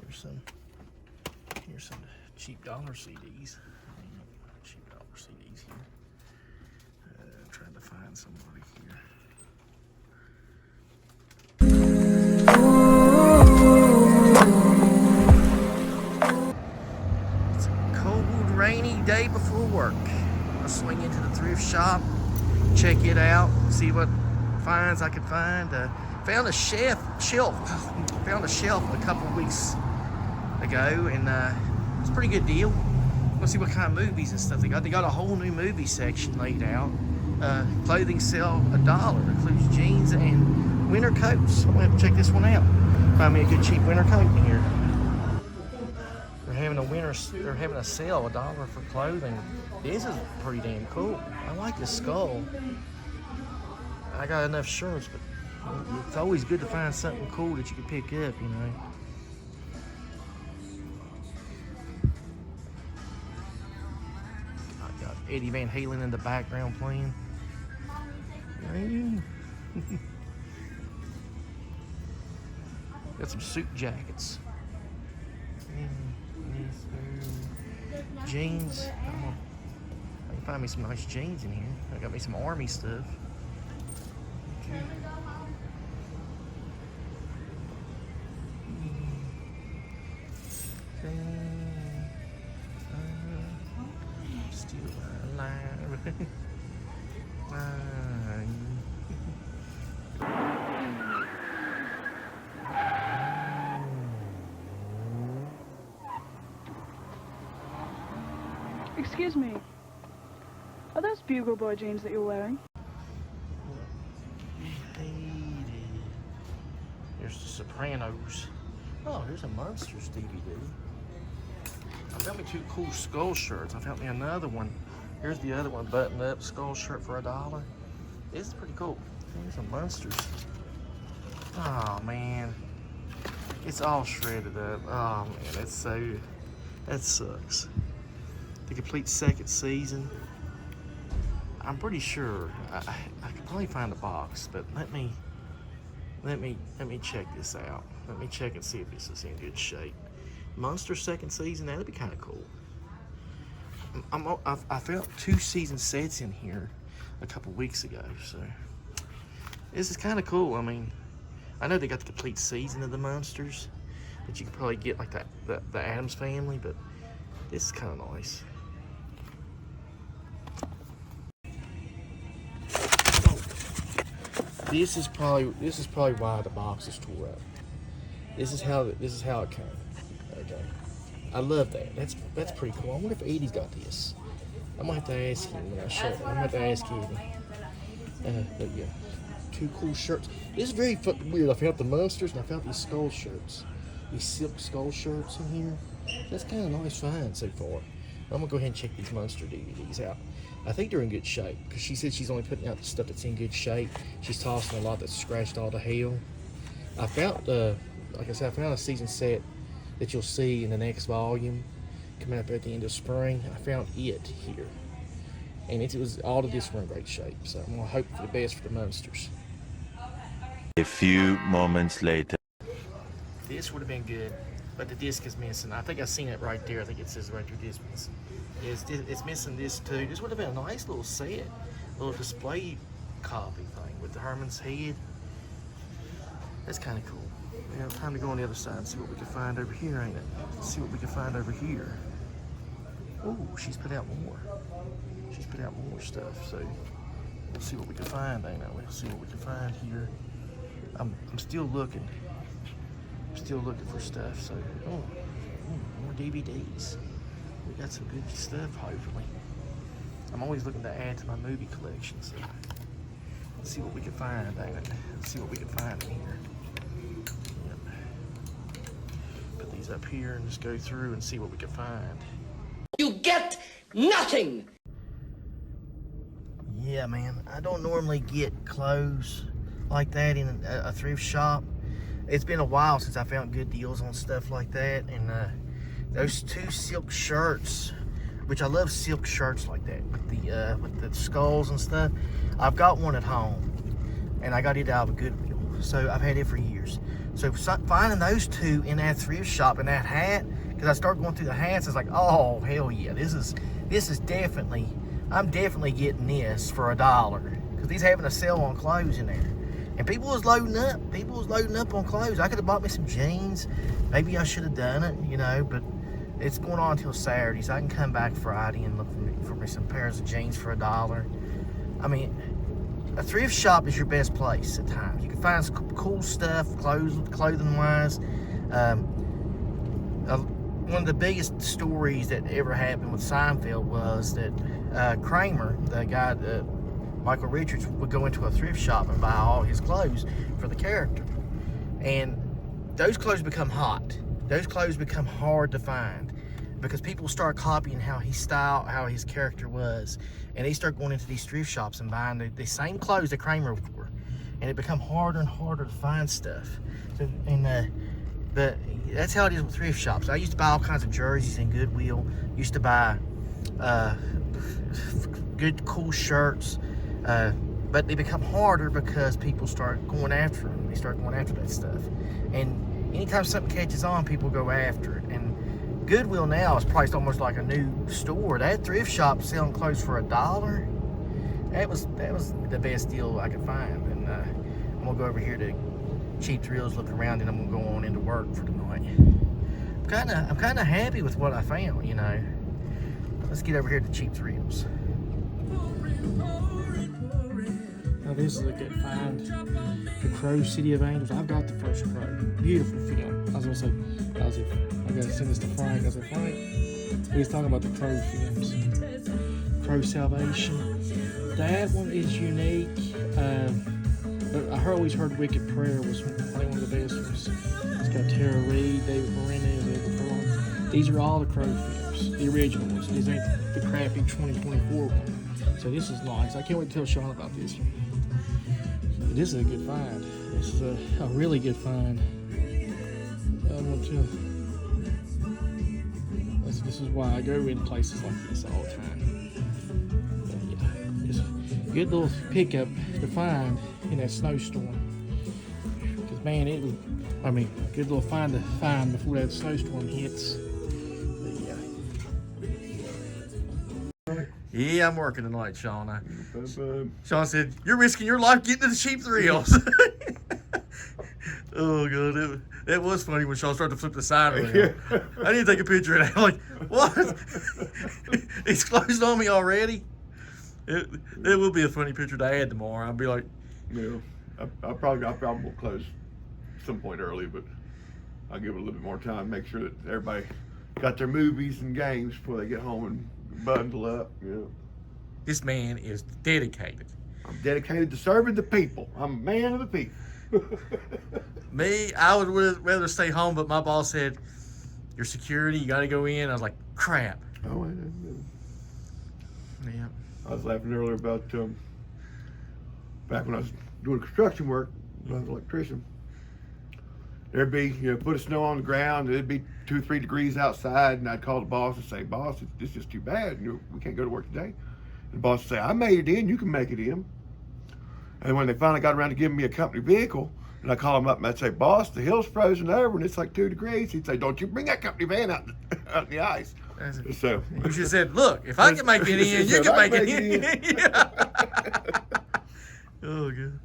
Here's some cheap dollar CDs. Cheap dollar CDs here. I'm trying to find somebody here. It's a cold, rainy day before work. I'll swing into the thrift shop, check it out, see what finds I could find. Found a shelf a couple of weeks ago, and it's a pretty good deal. Let's see what kind of movies and stuff they got. They got a whole new movie section laid out. Clothing sell $1. Includes jeans and winter coats. I'm gonna have to check this one out. Find me a good cheap winter coat in here. They're having a sale, $1 for clothing. This is pretty damn cool. I like this skull. I got enough shirts, but it's always good to find something cool that you can pick up, you know. I got Eddie Van Halen in the background playing. Got some suit jackets. Jeans. I can find me some nice jeans in here. I got me some army stuff. Still alive. Excuse me. Are those Bugle Boy jeans that you're wearing? Here's The Sopranos. Oh, here's a Monsters DVD. I found me 2 cool skull shirts. I found me another one. Here's the other one, buttoned up skull shirt for $1. This is pretty cool. Here's a Monsters. Oh man, it's all shredded up. Oh man, that sucks. The complete second season. I'm pretty sure I could probably find a box, but let me check this out. Let me check and see if this is in good shape. Monster second season, that'd be kind of cool. I found 2 season sets in here a couple weeks ago, so this is kind of cool. I mean, I know they got the complete season of the Monsters, but you could probably get like the Addams Family, but this is kind of nice. This is probably why the box is tore up. This is how it came. Okay, I love that. That's pretty cool. I wonder if Eddie's got this. I'm gonna have to ask him when I show it. I'm gonna have to ask Eddie. But yeah, 2 cool shirts. This is very fucking weird. I found the Monsters and I found these skull shirts, these silk skull shirts in here. That's kind of nice find so far. I'm gonna go ahead and check these Monster DVDs out. I think they're in good shape because she said she's only putting out the stuff that's in good shape. She's tossing a lot that's scratched all to hell. I found, like I said, I found a season set that you'll see in the next volume coming up at the end of spring. I found it here, and it was all of this were in great shape. So I'm gonna hope for the best for the Monsters. A few moments later. This would have been good, but the disc is missing. I think I've seen it right there. I think it says right there, disc missing. It's missing this too. This would have been a nice little set, little display copy thing with the Herman's head. That's kind of cool. Yeah, time to go on the other side and see what we can find over here, ain't it? Let's see what we can find over here. Oh, she's put out more. She's put out more stuff, so we'll see what we can find, ain't it? We'll see what we can find here. I'm still looking. I'm still looking for stuff, so more DVDs. We got some good stuff, hopefully. I'm always looking to add to my movie collection, so let's see what we can find, ain't it? Let's see what we can find in here. Yep. Put these up here and just go through and see what we can find. You get nothing! Yeah, man, I don't normally get clothes like that in a thrift shop. It's been a while since I found good deals on stuff like that, and those 2 silk shirts, which I love silk shirts like that with the skulls and stuff. I've got one at home, and I got it out of a Goodwill, so I've had it for years. So finding those two in that thrift shop and that hat, because I started going through the hats, it's like, oh hell yeah, this is definitely, I'm definitely getting this for $1, because he's having a sale on clothes in there. And people was loading up. People was loading up on clothes. I could have bought me some jeans. Maybe I should have done it, you know, but it's going on until Saturday, so I can come back Friday and look for me some pairs of jeans for $1. I mean, a thrift shop is your best place at times. You can find some cool stuff, clothing-wise. One of the biggest stories that ever happened with Seinfeld was that Kramer, the guy that Michael Richards, would go into a thrift shop and buy all his clothes for the character. And those clothes become hot. Those clothes become hard to find because people start copying how he styled, how his character was. And they start going into these thrift shops and buying the same clothes that Kramer wore. And it become harder and harder to find stuff. So, but that's how it is with thrift shops. I used to buy all kinds of jerseys in Goodwill. Used to buy good, cool shirts. But they become harder because people start going after them. They start going after that stuff. And anytime something catches on, people go after it. And Goodwill now is priced almost like a new store. That thrift shop selling clothes for $1, that was the best deal I could find. And I'm gonna go over here to Cheap Thrills, look around, and I'm gonna go on into work for tonight. I'm kinda happy with what I found, you know. Let's get over here to Cheap Thrills. Now this is a good find. The Crow, City of Angels. I've got the first Crow. Beautiful film. I gotta send this to Frank. I was like, Frank, he was talking about the Crow films. Crow Salvation. That one is unique. But I always heard Wicked Prayer was probably one of the best ones. It's got Tara Reid, David Moreno, David Furlong. These are all the Crow films, the original ones. These ain't the crappy 2024 one. So this is nice. I can't wait to tell Sean about this one. This is a good find. This is a really good find. This is why I go in places like this all the time. But yeah, it's a good little pickup to find in that snowstorm. Because man, good little find to find before that snowstorm hits. Yeah, I'm working tonight, Sean. Sean said, "You're risking your life getting to the Cheap Thrills." Oh, God. That was funny when Sean started to flip the side around. I need to take a picture of that. I'm like, what? He's closed on me already? It will be a funny picture to add tomorrow. I'll be like... Yeah, I probably will close some point early, but I'll give it a little bit more time, make sure that everybody got their movies and games before they get home and bundle up, you know. This man is dedicated. I'm dedicated to serving the people. I'm a man of the people. Me, I would rather stay home, but my boss said, "Your security, you got to go in." I was like, crap. Oh, Yeah. I was laughing earlier about back when I was doing construction work, when I was an electrician. There'd be, put of snow on the ground, it'd be 2 or 3 degrees outside, and I'd call the boss and say, "Boss, it's just too bad. We can't go to work today." And the boss would say, "I made it in, you can make it in." And when they finally got around to giving me a company vehicle, and I call him up and I'd say, "Boss, the hill's frozen over and it's like 2 degrees." He'd say, "Don't you bring that company van out in the ice." So you should have said, "Look, if I can make it in, you can make it in." Yeah. Oh, good.